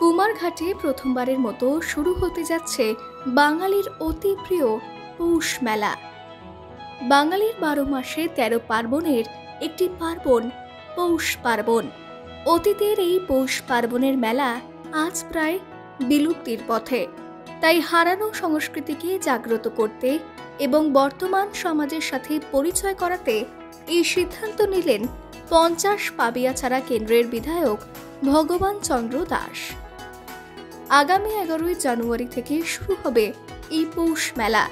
কুমারঘাটে প্রথমবারের মতো শুরু হতে যাচ্ছে বাঙালির অতি প্রিয় পৌষ মেলা। বাঙালির 12 মাসে 13 পার্বণের একটি পার্বণ পৌষ পার্বণ। অতীতের এই পৌষ পার্বণের মেলা আজ প্রায় বিলুপ্তির পথে। তাই হারানো সংস্কৃতিকে জাগ্রত করতে এবং বর্তমান সমাজের সাথে পরিচয় করাতে এই সিদ্ধান্ত নিলেন 50 পাবিয়াছাড়া কেন্দ্রের বিধায়ক ভগবান চন্দ্র দাস। আগামী 11 জানুয়ারি থেকে শুরু হবে এই পৌষ মেলা।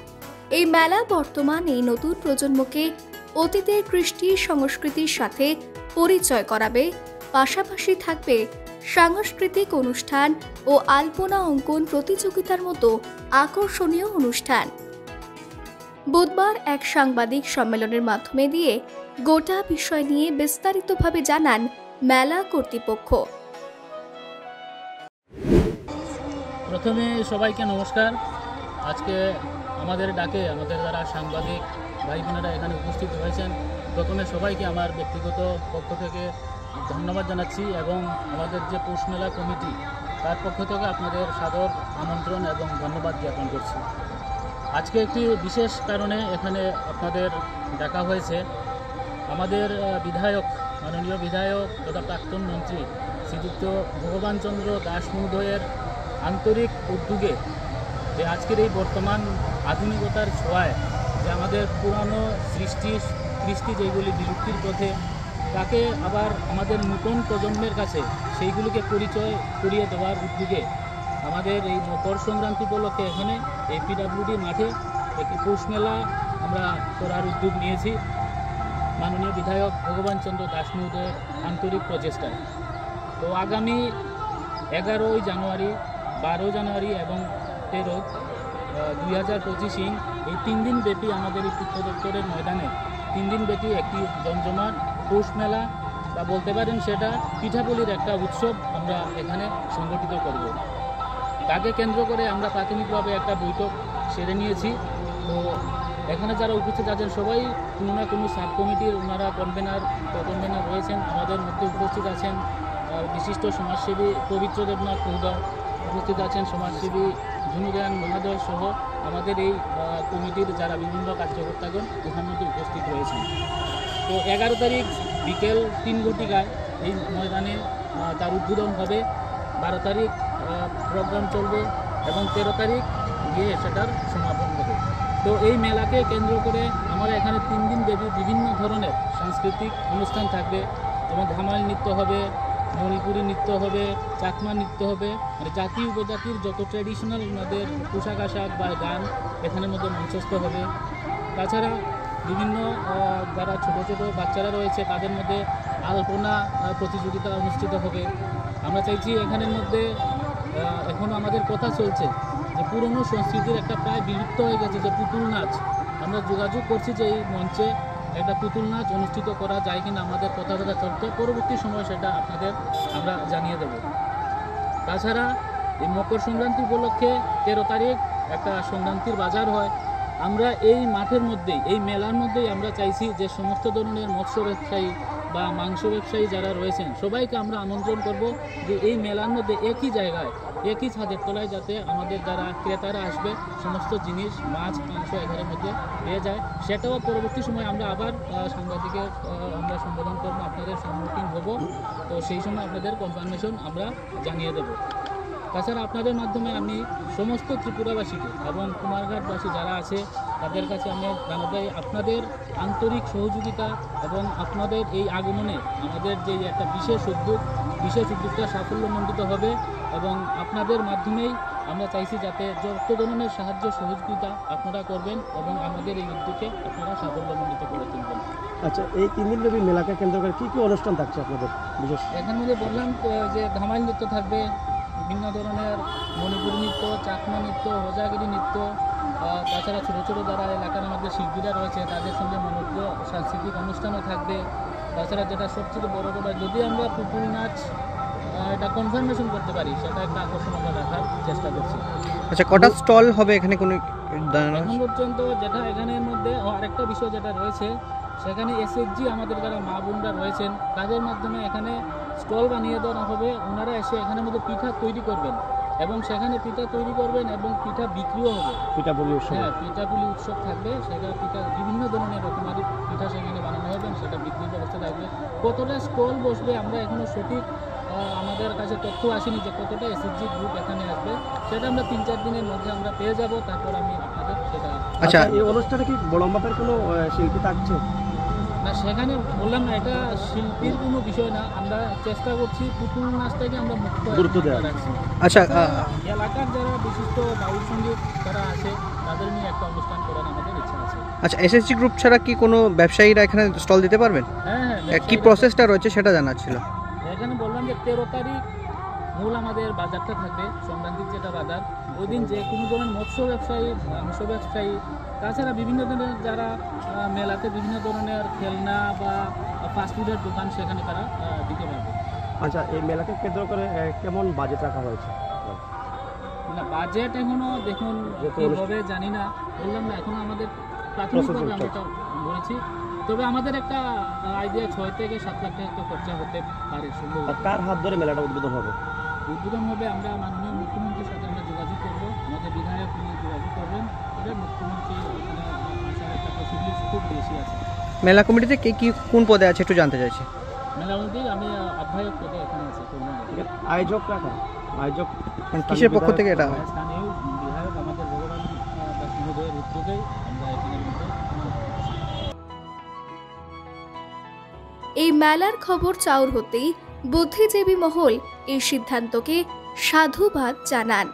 এই মেলা বর্তমান এই নতুন প্রজন্মকে অতীতের কৃষ্টি সংস্কৃতির সাথে পরিচয় করাবে, পাশাপাশি থাকবে সাংস্কৃতিক অনুষ্ঠান ও আলপনা অঙ্কন প্রতিযোগিতার মতো আকর্ষণীয় অনুষ্ঠান। বুধবার এক সাংবাদিক সম্মেলনের মাধ্যমে দিয়ে গোটা বিষয় নিয়ে বিস্তারিতভাবে জানান মেলা কর্তৃপক্ষ। প্রথমে সবাইকে নমস্কার। আজকে আমাদের ডাকে আমাদের যারা সাংবাদিক ভাই বোনেরা এখানে উপস্থিত হয়েছেন, প্রথমে সবাইকে আমার ব্যক্তিগত পক্ষ থেকে ধন্যবাদ জানাচ্ছি এবং আমাদের যে পৌষ মেলা কমিটি তার পক্ষ থেকে আপনাদের সাদর আমন্ত্রণ এবং ধন্যবাদ জ্ঞাপন করছি। আজকে একটি বিশেষ কারণে এখানে আপনাদের ডাকা হয়েছে। আমাদের বিধায়ক, মাননীয় বিধায়ক তথা প্রাক্তন মন্ত্রী শ্রীযুক্ত ভগবান চন্দ্র দাস মহোদয়ের আন্তরিক উদ্যোগে যে আজকের এই বর্তমান আধুনিকতার ছোঁয়ায় যে আমাদের পুরানো সৃষ্টি যেগুলি বিলুপ্তির পথে, তাকে আবার আমাদের নতুন প্রজন্মের কাছে সেইগুলিকে পরিচয় করিয়ে দেওয়ার উদ্যোগে আমাদের এই মকর সংক্রান্তি উপলক্ষে এখানে এই পিডব্লিউডি মাঠে একটি পৌষ মেলা আমরা করার উদ্যোগ নিয়েছি মাননীয় বিধায়ক ভগবান চন্দ্র দাস মহোদয়ের আন্তরিক প্রচেষ্টায়। তো আগামী 11 জানুয়ারি, 12 জানুয়ারি এবং 13 2025 এই 3 দিন ব্যাপী আমাদের এই পূর্ত দপ্তরের ময়দানে 3 দিন ব্যাপী একটি জমজমাট পৌষ মেলা বা বলতে পারেন সেটা পিঠাপুলির একটা উৎসব আমরা এখানে সংগঠিত করব। তাকে কেন্দ্র করে আমরা প্রাথমিকভাবে একটা বৈঠক সেরে নিয়েছি। তো এখানে যারা উপস্থিত আছেন সবাই কোনো না কোনো সাব কমিটির ওনারা কনভেনার রয়েছেন। আমাদের মধ্যে উপস্থিত আছেন বিশিষ্ট সমাজসেবী পবিত্র দেবনাথ মহোদয়, উপস্থিত আছেন সমাজসেবী ধনুদান মহাদয় সহ আমাদের এই কমিটির যারা বিভিন্ন কার্যকর্তাগণ এখানের মধ্যে উপস্থিত রয়েছেন। তো 11 তারিখ বিকেল 3 ঘটিকায় এই ময়দানে তার উদ্বোধন হবে, 12 তারিখ প্রোগ্রাম চলবে এবং 13 তারিখ গিয়ে সেটার সমাপন হবে। তো এই মেলাকে কেন্দ্র করে আমরা এখানে 3 দিন ব্যাপী বিভিন্ন ধরনের সাংস্কৃতিক অনুষ্ঠান থাকবে, যেমন ধামাল নৃত্য হবে, মণিপুরী নৃত্য হবে, চাকমা নৃত্য হবে, মানে জাতি উপজাতির যত ট্র্যাডিশনাল আমাদের পোশাক আশাক বা গান এখানের মধ্যে মঞ্চস্থ হবে। তাছাড়া বিভিন্ন যারা ছোটো ছোটো বাচ্চারা রয়েছে তাদের মধ্যে আলপনা প্রতিযোগিতা অনুষ্ঠিত হবে। আমরা চাইছি এখানের মধ্যে এখনও আমাদের কথা চলছে যে পুরনো সংস্কৃতির একটা প্রায় বিলুপ্ত হয়ে গেছে যে পুতুল নাচ, আমরা যোগাযোগ করছি যে এই মঞ্চে একটা পুতুল নাচ অনুষ্ঠিত করা যায় কিনা, আমাদের কথাবার্তা চলতে পরবর্তী সময় সেটা আপনাদের আমরা জানিয়ে দেব। তাছাড়া এই মকর সংক্রান্তি উপলক্ষে 13 তারিখ একটা সংক্রান্তির বাজার হয়। আমরা এই মাঠের মধ্যেই, এই মেলার মধ্যেই আমরা চাইছি যে সমস্ত ধরনের মৎস্য ব্যবসায়ী বা মাংস ব্যবসায়ী যারা রয়েছেন সবাইকে আমরা আমন্ত্রণ করব যে এই মেলার মধ্যে একই জায়গায় একই ছাদের তলায় যাতে আমাদের যারা ক্রেতারা আসবে সমস্ত জিনিস মাছ মাংস এখানের মধ্যে পেয়ে যায়। সেটাও পরবর্তী সময় আমরা আবার সাংবাদিকের আমরা সম্বোধন করবো, আপনাদের সম্মুখীন হব। তো সেই সময় আপনাদের কনফার্মেশন আমরা জানিয়ে দেব। তাছাড়া আপনাদের মাধ্যমে আমি সমস্ত ত্রিপুরাবাসীকে এবং কুমারঘাটবাসী যারা আছে তাদের কাছে আমি জানাতে আপনাদের আন্তরিক সহযোগিতা এবং আপনাদের এই আগমনে আমাদের যে একটা বিশেষ উদ্যোগটা সাফল্যমণ্ডিত হবে এবং আপনাদের মাধ্যমেই আমরা চাইছি যাতে যত ধরনের সাহায্য সহযোগিতা আপনারা করবেন এবং আমাদের এই উদ্যোগকে আপনারা সাফল্যমণ্ডিত করে তুলবেন। আচ্ছা, এই 3 দিন ব্যাপী মেলাকে কেন্দ্র করে কী কী অনুষ্ঠান থাকছে আপনাদের বিশেষ? এখান মধ্যে বললাম যে ধামাইল নৃত্য থাকবে, বিভিন্ন ধরনের মণিপুরী নৃত্য, চাকমা নৃত্য, হোজাগিরি নৃত্য, তাছাড়া ছোটো ছোটো যারা এলাকার আমাদের শিল্পীরা রয়েছে তাদের সঙ্গে মনোজ্ঞ সাংস্কৃতিক অনুষ্ঠানও থাকবে। তাছাড়া যেটা সবচেয়ে বড় কথা, যদি আমরা পুতুল নাচ এটা কনফার্মেশন করতে পারি সেটা একটা আকর্ষণ আমরা রাখার চেষ্টা করছি। আচ্ছা, কটা স্টল হবে এখানে? কোনো এখন পর্যন্ত যেটা এখানের মধ্যে আরেকটা বিষয় যেটা রয়েছে সেখানে এসএসজি আমাদের যারা মা বোনরা রয়েছেন তাদের মাধ্যমে এখানে স্টল বানিয়ে দেওয়া হবে। ওনারা এসে এখানের মধ্যে পিঠা তৈরি করবেন এবং সেখানে পিঠা তৈরি করবেন এবং পিঠা বিক্রিও হবে। পিঠাপুলি উৎসব। হ্যাঁ, পিঠাপুলি উৎসব থাকবে। সেটা পিঠা বিভিন্ন ধরনের রকমারি পিঠা সেখানে বানানো হবে, সেটা বিক্রির ব্যবস্থা থাকবে। কতটা স্টল বসবে আমরা এখনো সঠিক আমাদের কাছে তথ্য আসেনি যে কতটা এসএসজি গ্রুপ এখানে আসবে। সেটা আমরা 3-4 দিনের মধ্যে আমরা পেয়ে যাব, তারপর আমি আপনাদের সেটা। আচ্ছা, এই অনুষ্ঠানে কি বড় মাপের কোনো শিল্পী থাকছে? না, সেখানে বললাম না, এটা শিল্পীর কোনো বিষয় না। আমরা চেষ্টা করছি পুতুল নাচটাকে আমরা মুখ্য গুরুত্ব দেওয়া। রাখছি। আচ্ছা, এলাকার যারা বিশিষ্ট বাউল সঙ্গীত যারা আছে তাদের নিয়ে একটা অনুষ্ঠান করার আমাদের ইচ্ছা আছে। আচ্ছা, এসএসজি গ্রুপ ছাড়া কি কোনো ব্যবসায়ীরা এখানে স্টল দিতে পারবেন? হ্যাঁ, কি প্রসেসটা রয়েছে সেটা জানার ছিল। এখানে বললাম যে 13 তারিখ মূল আমাদের বাজারটা থাকবে, সংক্রান্তির যেটা বাজার। ওই দিন যে কোনো ধরনের মৎস্য ব্যবসায়ী, মাংস ব্যবসায়ী, তাছাড়া বিভিন্ন ধরনের যারা মেলাতে বিভিন্ন ধরনের খেলনা বা ফাস্টফুডের দোকান সেখানে তারা দিতে পারবে। আচ্ছা, এই মেলাকে কেন্দ্র করে কেমন বাজেট রাখা হয়েছে? না, বাজেট এখনো দেখুন কীভাবে জানি না, বললাম না, এখনো আমাদের প্রাথমিকভাবে আমরা এটা বলেছি। তবে আমাদের একটা আইডিয়া 6 থেকে 7 লাখ টাকা একটা খরচা হতে পারে সম্ভব। কার হাত ধরে মেলাটা উদ্বোধন হবে? উদ্বোধন হবে আমরা মাননীয় মুখ্যমন্ত্রীর সাথে আমরা যোগাযোগ করবো, আমাদের বিধায়ক নিয়ে যোগাযোগ করবেন। এটা মুখ্যমন্ত্রী ওখানে আসার একটা পসিবিলিটি খুব বেশি আছে। মেলা কমিটিতে কে কি কোন পদে আছে একটু জানতে চাইছি। মেলা কমিটি আমি আহ্বায়ক পদে এখানে আছি। আয়োজক কাকা? আয়োজক কিসের পক্ষ থেকে এটা হয়? স্থানীয় বিধায়ক আমাদের ভগবান দাস মহোদয়ের উদ্যোগেই আমরা এখানের মধ্যে। এই মেলার খবর চাউর হতেই বুদ্ধিজীবী মহল এই সিদ্ধান্তকে সাধুবাদ জানান।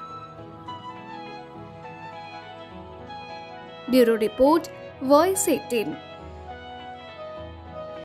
Bureau report, voice 18।